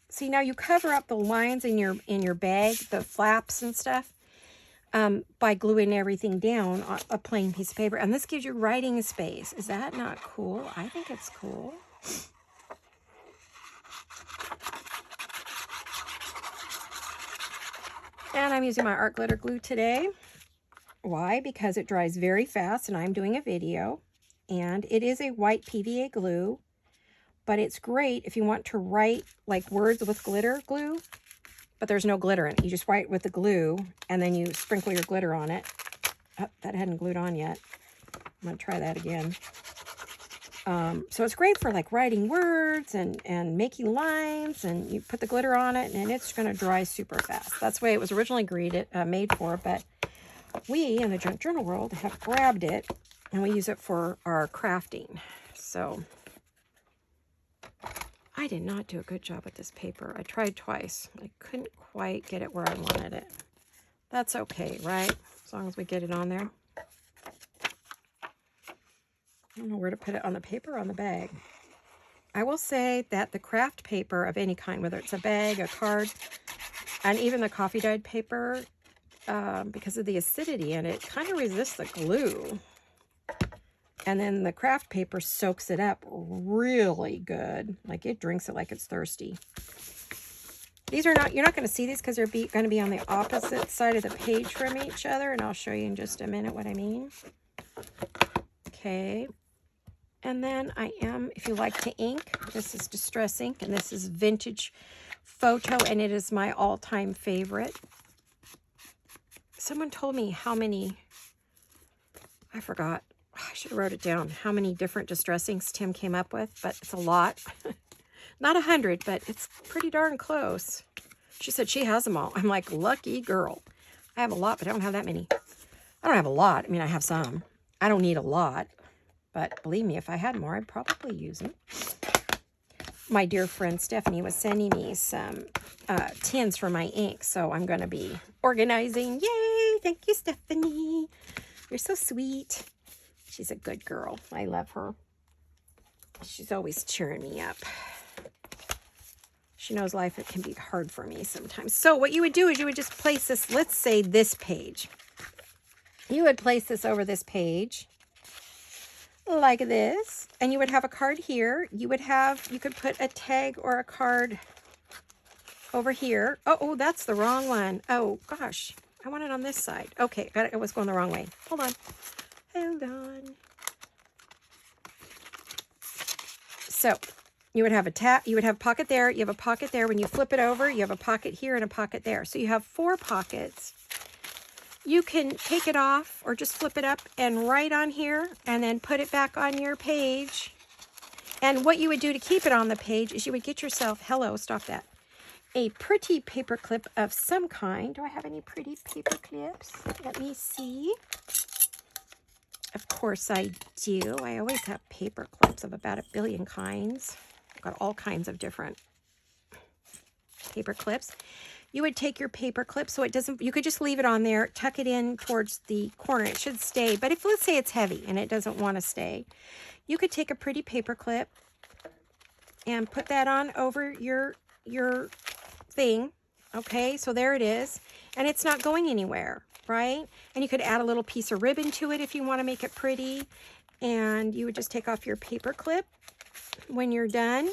See, now you cover up the lines in your bag, the flaps and stuff, by gluing everything down on a plain piece of paper. And this gives you writing space. Is that not cool? I think it's cool. And I'm using my art glitter glue today. Why? Because it dries very fast and I'm doing a video. And it is a white PVA glue. But it's great if you want to write like words with glitter glue, but there's no glitter in it. You just write with the glue and then you sprinkle your glitter on it. Oh, that hadn't glued on yet. I'm going to try that again. So it's great for like writing words and making lines, and you put the glitter on it and it's going to dry super fast. That's the way it was originally made for, but we in the junk journal world have grabbed it and we use it for our crafting. So I did not do a good job with this paper. I tried twice. I couldn't quite get it where I wanted it. That's okay, right? As long as we get it on there. I don't know where to put it, on the paper or on the bag. I will say that the craft paper of any kind, whether it's a bag, a card, and even the coffee dyed paper, because of the acidity in it, kind of resists the glue. And then the craft paper soaks it up really good. Like it drinks it like it's thirsty. These are not, you're not going to see these because they're going to be on the opposite side of the page from each other. And I'll show you in just a minute what I mean. Okay. And then if you like to ink, this is Distress Ink. And this is Vintage Photo. And it is my all-time favorite. Someone told me how many, I forgot. I should have wrote it down, how many different distress inks Tim came up with, but it's a lot. Not 100, but it's pretty darn close. She said she has them all. I'm like, lucky girl. I have a lot, but I don't have that many. I don't have a lot. I mean, I have some. I don't need a lot, but believe me, if I had more, I'd probably use them. My dear friend Stephanie was sending me some tins for my ink, so I'm going to be organizing. Yay! Thank you, Stephanie. You're so sweet. She's a good girl. I love her. She's always cheering me up. She knows life, it can be hard for me sometimes. So what you would do is you would just place this, let's say this page. You would place this over this page like this. And you would have a card here. You could put a tag or a card over here. Oh, that's the wrong one. Oh, gosh. I want it on this side. Okay, I was going the wrong way. Hold on. Hold on. So you would have you would have a pocket there. You have a pocket there. When you flip it over, you have a pocket here and a pocket there. So you have 4 pockets you can take it off or just flip it up and write on here and then put it back on your page. And what you would do to keep it on the page is you would get yourself, hello, stop that, a pretty paper clip of some kind. Do I have any pretty paper clips? Let me see. Of course I do. I always have paper clips of about 1 billion kinds. I've got all kinds of different paper clips. You would take your paper clip so it doesn't, you could just leave it on there, tuck it in towards the corner. It should stay, but if, let's say it's heavy and it doesn't want to stay, you could take a pretty paper clip and put that on over your thing. Okay, so there it is. And it's not going anywhere, right? And you could add a little piece of ribbon to it if you want to make it pretty. And you would just take off your paper clip when you're done.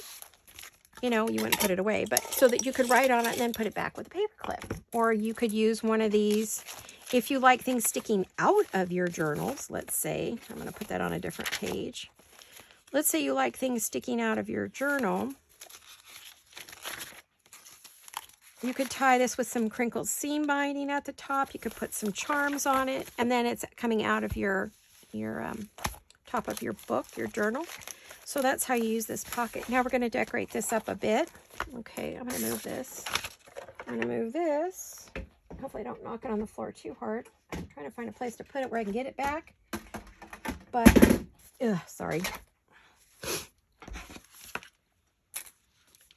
You know, you wouldn't put it away, but so that you could write on it and then put it back with a paper clip. Or you could use one of these if you like things sticking out of your journals. Let's say, I'm going to put that on a different page. Let's say you like things sticking out of your journal. You could tie this with some crinkled seam binding at the top. You could put some charms on it, and then it's coming out of your top of your book, your journal. So that's how you use this pocket. Now we're going to decorate this up a bit. Okay, I'm going to move this. I'm going to move this. Hopefully I don't knock it on the floor too hard. I'm trying to find a place to put it where I can get it back. But, sorry.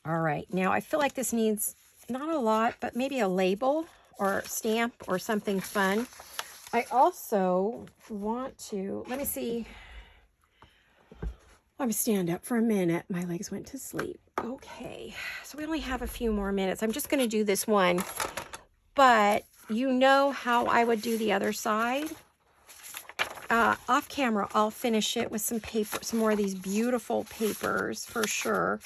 All right, now I feel like this needs not a lot, but maybe a label or stamp or something fun. I also want to, let me see. Let me stand up for a minute. My legs went to sleep. Okay, so we only have a few more minutes. I'm just going to do this one, but you know how I would do the other side. Off camera, I'll finish it with some paper, some more of these beautiful papers for sure.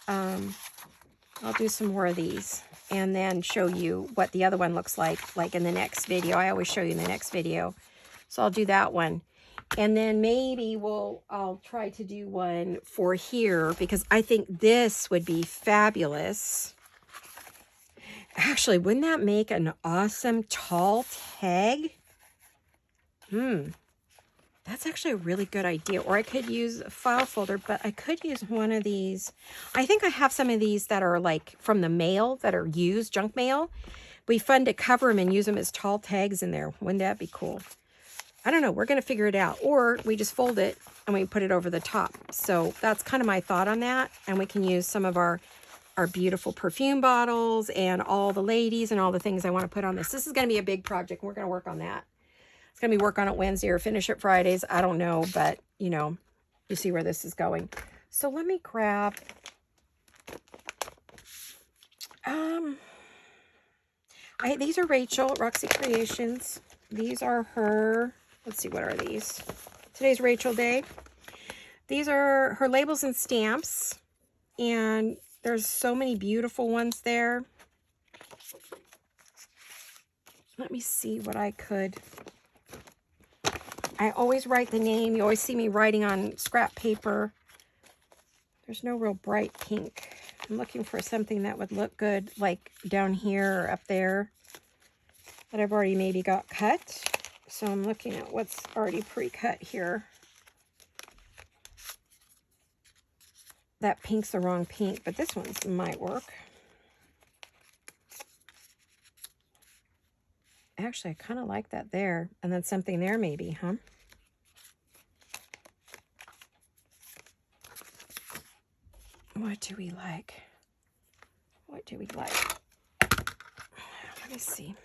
I'll do some more of these and then show you what the other one looks like in the next video. I always show you in the next video. So I'll do that one. And then maybe I'll try to do one for here because I think this would be fabulous. Actually, wouldn't that make an awesome tall tag? That's actually a really good idea. Or I could use a file folder, but I could use one of these. I think I have some of these that are like from the mail that are used, junk mail. It'd be fun to cover them and use them as tall tags in there. Wouldn't that be cool? I don't know. We're going to figure it out. Or we just fold it and we put it over the top. So that's kind of my thought on that. And we can use some of our beautiful perfume bottles and all the ladies and all the things I want to put on this. This is going to be a big project. We're going to work on that. It's going to be work on it Wednesday or finish it Fridays. I don't know, but you know, you see where this is going. So let me grab, these are Rachel, Roxy Creations. These are her, let's see, what are these? Today's Rachel Day. These are her labels and stamps. And there's so many beautiful ones there. Let me see what I could. I always write the name. You always see me writing on scrap paper. There's no real bright pink. I'm looking for something that would look good, like down here or up there, that I've already maybe got cut. So I'm looking at what's already pre-cut here. That pink's the wrong pink, but this one might work. Actually, I kind of like that there. And then something there maybe, huh? What do we like? What do we like? Let me see.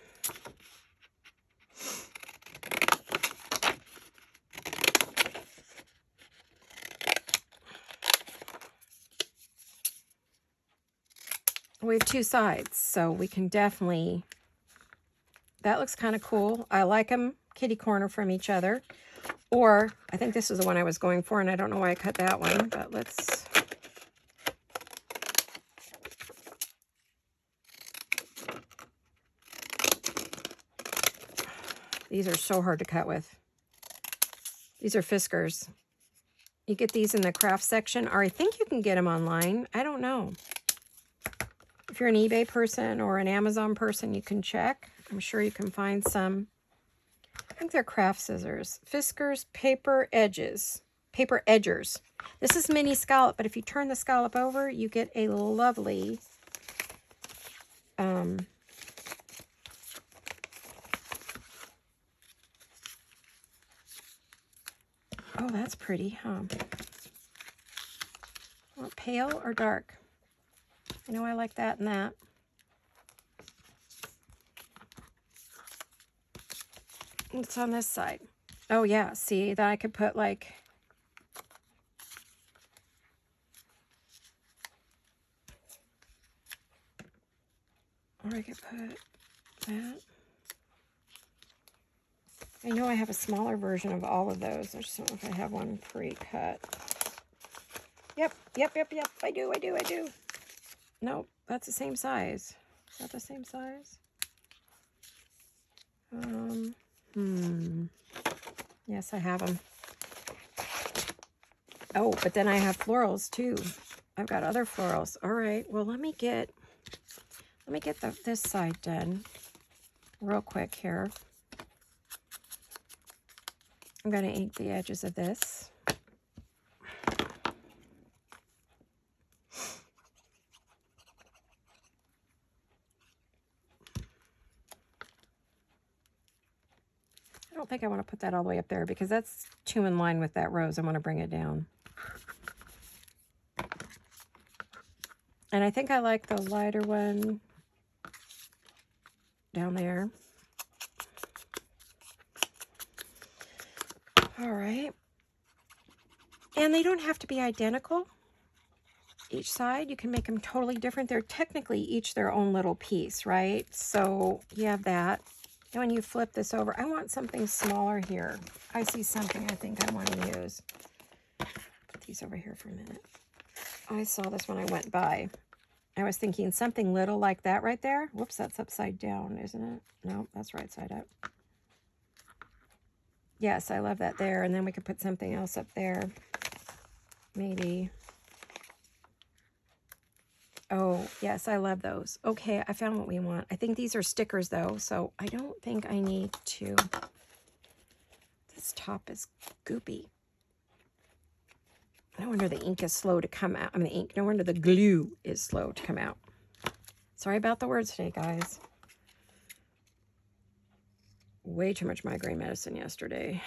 We have two sides, so we can definitely... That looks kind of cool. I like them kitty corner from each other. Or, I think this is the one I was going for, and I don't know why I cut that one, but let's... These are so hard to cut with. These are Fiskars. You get these in the craft section, or I think you can get them online. I don't know. If you're an eBay person or an Amazon person, you can check. I'm sure you can find some think they're craft scissors. Fiskars Paper Edges. Paper Edgers. This is mini scallop, but if you turn the scallop over, you get a lovely oh, that's pretty, huh? Want pale or dark? You know, I like that and that. It's on this side. Oh, yeah. See, that I could put like... Or I could put that. I know I have a smaller version of all of those. I just don't know if I have one pre-cut. Yep. I do. Nope, that's the same size. Is that the same size? Yes, I have them. Oh, but then I have florals too. I've got other florals. All right, well, let me get this side done real quick here. I'm going to ink the edges of this. I don't think I want to put that all the way up there because that's too in line with that rose. I want to bring it down. And I think I like the lighter one down there. All right. And they don't have to be identical. Each side, you can make them totally different. They're technically each their own little piece, right? So you have that. And when you flip this over, I want something smaller here. I see something I think I want to use. Put these over here for a minute. I saw this when I went by. I was thinking something little like that right there. Whoops, that's upside down, isn't it? No, that's right side up. Yes, I love that there. And then we could put something else up there. Maybe. Oh, yes, I love those. Okay, I found what we want. I think these are stickers, though, so I don't think I need to... This top is goopy. No wonder the ink is slow to come out. I mean, the ink, no wonder the glue is slow to come out. Sorry about the words today, guys. Way too much migraine medicine yesterday.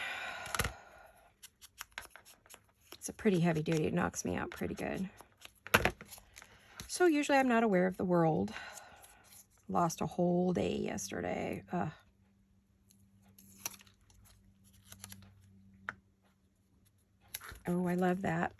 It's a pretty heavy duty. It knocks me out pretty good. So usually I'm not aware of the world. Lost a whole day yesterday. Oh, I love that.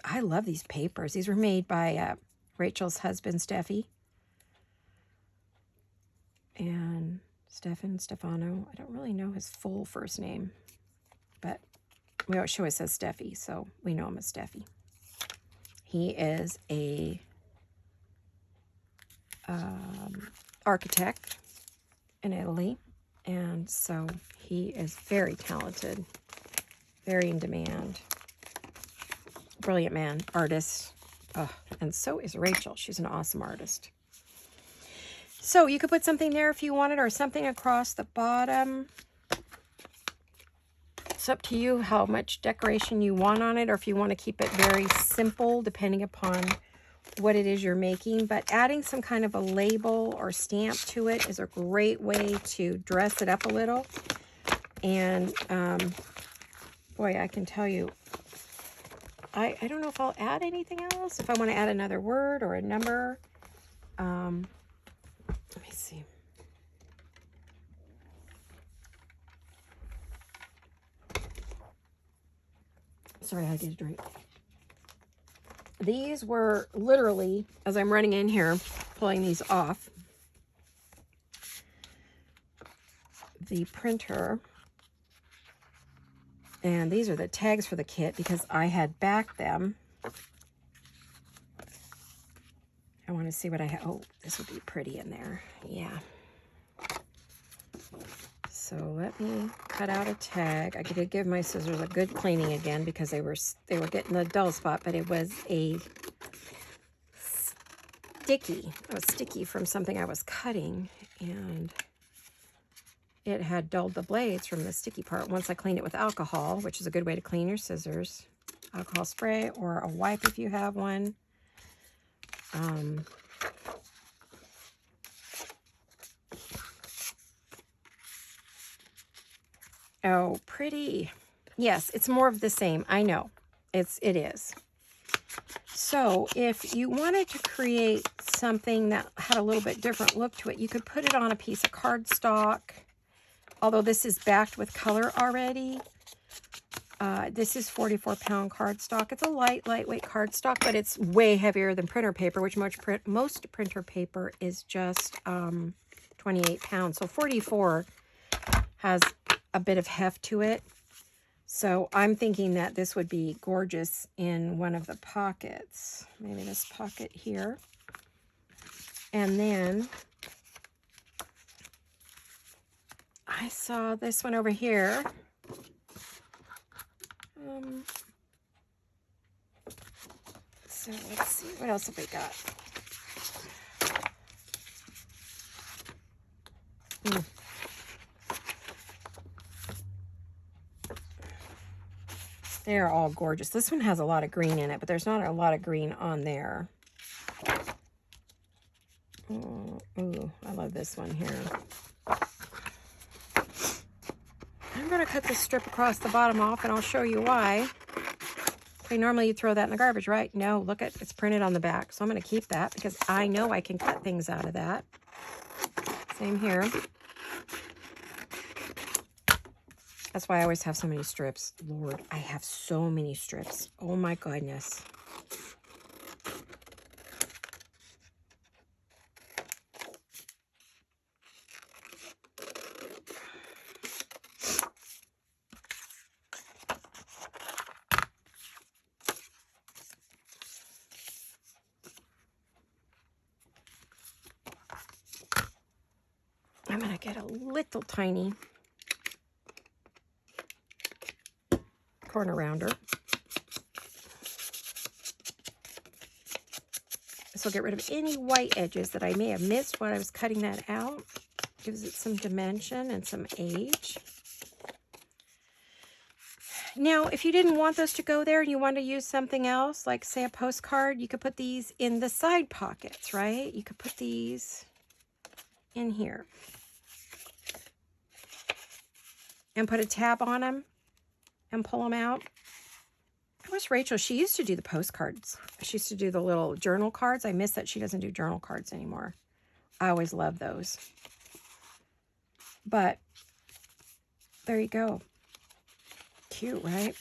I love these papers. These were made by Rachel's husband, Steffi. And Stefano. I don't really know his full first name, but she always says Steffi, so we know him as Steffi. He is a architect in Italy, and so he is very talented, very in demand, brilliant man, artist, and so is Rachel. She's an awesome artist. So you could put something there if you wanted, or something across the bottom. It's up to you how much decoration you want on it, or if you want to keep it very simple, depending upon what it is you're making. But adding some kind of a label or stamp to it is a great way to dress it up a little. And boy, I can tell you, I don't know if I'll add anything else. If I want to add another word or a number. Let me see. Sorry, I had to get a drink. These were literally, as I'm running in here, pulling these off the printer. And these are the tags for the kit because I had backed them. I want to see what I have. Oh, this would be pretty in there. Yeah. So let me cut out a tag. I did give my scissors a good cleaning again because they were getting the dull spot, but it was a sticky. It was sticky from something I was cutting, and it had dulled the blades from the sticky part. Once I cleaned it with alcohol, which is a good way to clean your scissors, alcohol spray or a wipe if you have one. Oh, pretty. Yes, it's more of the same. I know. It is. So if you wanted to create something that had a little bit different look to it, you could put it on a piece of cardstock. Although this is backed with color already. This is 44-pound cardstock. It's a lightweight cardstock, but it's way heavier than printer paper, which most printer paper is just 28 pounds. So 44 has a bit of heft to it. So I'm thinking that this would be gorgeous in one of the pockets. Maybe this pocket here. And then I saw this one over here. So let's see, what else have we got? They're all gorgeous. This one has a lot of green in it, but there's not a lot of green on there. Ooh, I love this one here. I'm going to cut this strip across the bottom off, and I'll show you why. Okay, normally you throw that in the garbage, right? No, look at it's printed on the back. So I'm going to keep that because I know I can cut things out of that. Same here. That's why I always have so many strips. Lord, I have so many strips. Oh my goodness. I'm going to get a little tiny corner rounder. This will get rid of any white edges that I may have missed when I was cutting that out. Gives it some dimension and some age. Now, if you didn't want those to go there and you want to use something else, like say a postcard, you could put these in the side pockets, right? You could put these in here and put a tab on them and pull them out. I wish Rachel, she used to do the postcards. She used to do the little journal cards. I miss that she doesn't do journal cards anymore. I always loved those. But there you go. Cute, right?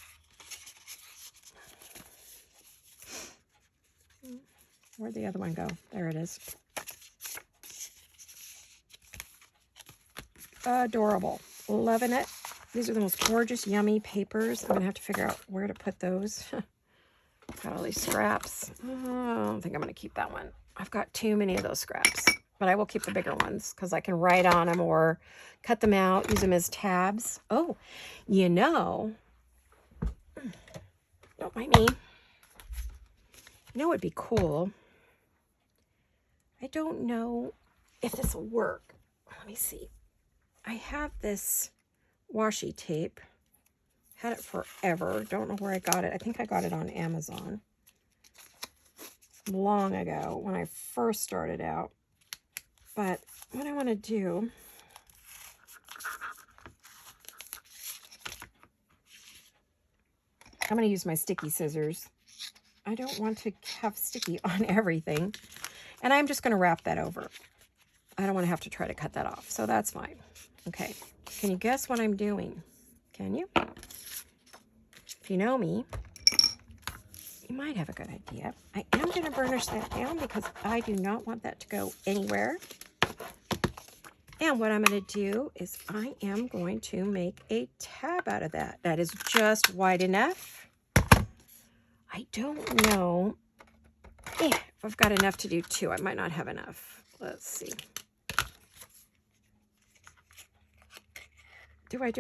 Where'd the other one go? There it is. Adorable. Loving it. These are the most gorgeous, yummy papers. I'm going to have to figure out where to put those. Got all these scraps. Oh, I don't think I'm going to keep that one. I've got too many of those scraps. But I will keep the bigger ones because I can write on them or cut them out, use them as tabs. Oh, you know, don't mind me. You know what would be cool? I don't know if this will work. Let me see. I have this washi tape. Had it forever. Don't know where I got it. I think I got it on Amazon long ago when I first started out. But what I want to do, I'm going to use my sticky scissors. I don't want to have sticky on everything. And I'm just going to wrap that over. I don't want to have to try to cut that off. So that's fine. Okay. Can you guess what I'm doing? Can you? If you know me, you might have a good idea. I am going to burnish that down because I do not want that to go anywhere. And what I'm going to do is I am going to make a tab out of that. That is just wide enough. I don't know if I've got enough to do two. I might not have enough. Let's see. Do I?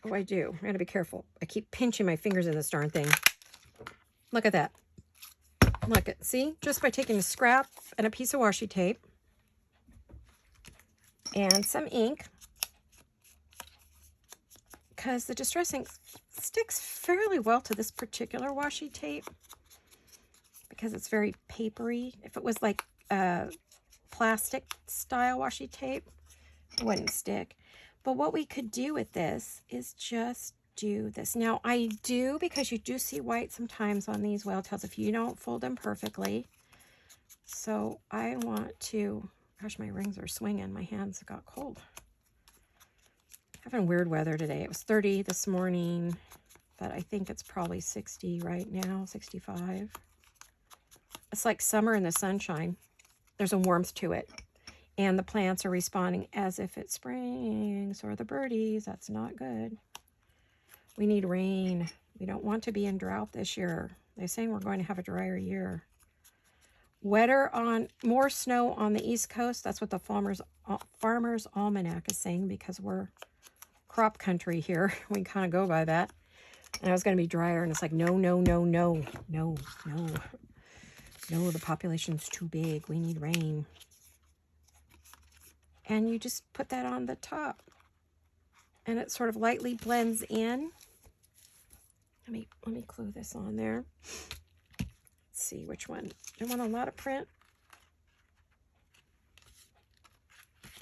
Oh, I do. I gotta be careful. I keep pinching my fingers in this darn thing. Look at that. Look at, see? Just by taking a scrap and a piece of washi tape and some ink, because the Distress ink sticks fairly well to this particular washi tape because it's very papery. If it was like plastic style washi tape, it wouldn't stick. But what we could do with this is just do this. Now I do, because you do see white sometimes on these whale tails if you don't fold them perfectly. So I want to, gosh, my rings are swinging. My hands got cold. Having weird weather today. It was 30 this morning, but I think it's probably 60 right now, 65. It's like summer in the sunshine. There's a warmth to it. And the plants are responding as if it's spring. So are the birdies. That's not good. We need rain. We don't want to be in drought this year. They're saying we're going to have a drier year. More snow on the East Coast. That's what the Farmer's Almanac is saying, because we're crop country here. We kind of go by that. And I was going to be drier, and it's like, no. No, the population's too big. We need rain. And you just put that on the top. And it sort of lightly blends in. Let me glue this on there. Let's see which one. Do I want a lot of print?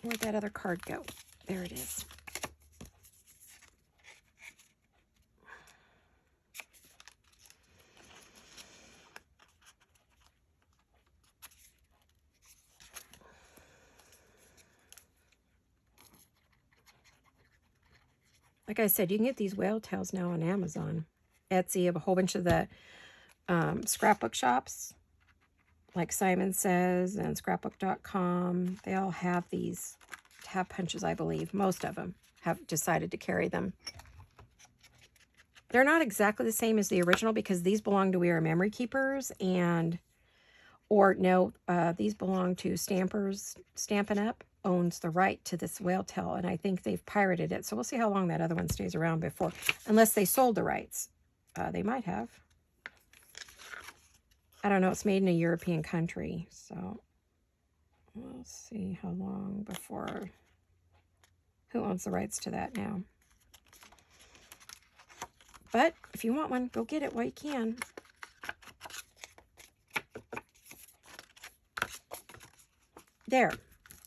Where'd that other card go? There it is. Like I said, you can get these whale tails now on Amazon. Etsy, have a whole bunch of the scrapbook shops, like Simon Says and scrapbook.com. They all have these tab punches, I believe. Most of them have decided to carry them. They're not exactly the same as the original, because these belong to We Are Memory Keepers, these belong to Stampers. Stampin' Up! Owns the right to this whale tail, and I think they've pirated it. So we'll see how long that other one stays around before, unless they sold the rights. They might have. I don't know. It's made in a European country, so we'll see how long before. Who owns the rights to that now? But if you want one, go get it while you can. There.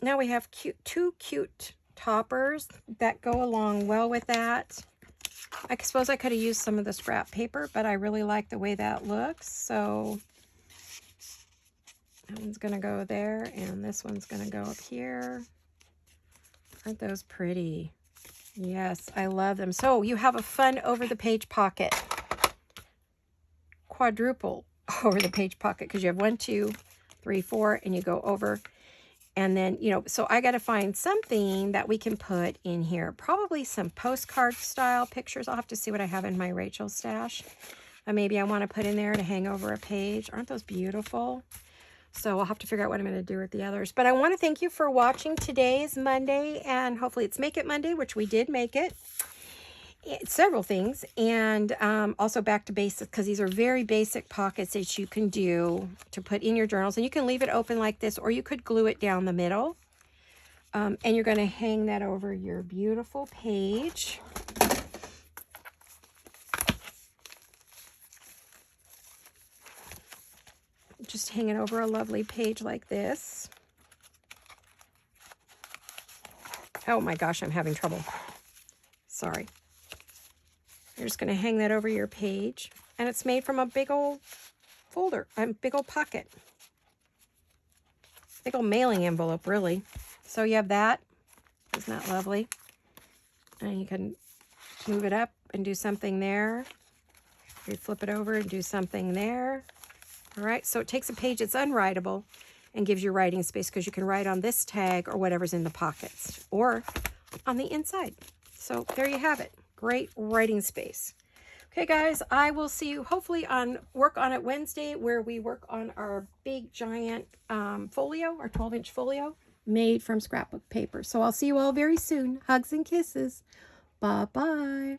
Now we have two cute toppers that go along well with that. I suppose I could have used some of the scrap paper, but I really like the way that looks. So that one's going to go there, and this one's going to go up here. Aren't those pretty? Yes, I love them. So you have a fun over-the-page pocket. Quadruple over-the-page pocket, because you have 1, 2, 3, 4, and you go over. And then, so I got to find something that we can put in here. Probably some postcard style pictures. I'll have to see what I have in my Rachel stash. Maybe I want to put in there to hang over a page. Aren't those beautiful? So I'll have to figure out what I'm going to do with the others. But I want to thank you for watching. Today's Monday, and hopefully it's Make It Monday, which we did make it. Several things, and also back to basics, because these are very basic pockets that you can do to put in your journals, and you can leave it open like this, or you could glue it down the middle, and you're going to hang that over your beautiful page. Just hang it over a lovely page like this. Oh my gosh, I'm having trouble. Sorry. You're just going to hang that over your page. And it's made from a big old folder, a big old pocket. Big old mailing envelope, really. So you have that. Isn't that lovely? And you can move it up and do something there. You flip it over and do something there. All right, so it takes a page that's unwritable and gives you writing space, because you can write on this tag or whatever's in the pockets or on the inside. So there you have it. Great writing space. Okay, guys, I will see you hopefully on Work On It Wednesday, where we work on our big giant folio, our 12-inch folio made from scrapbook paper. So I'll see you all very soon. Hugs and kisses. Bye-bye.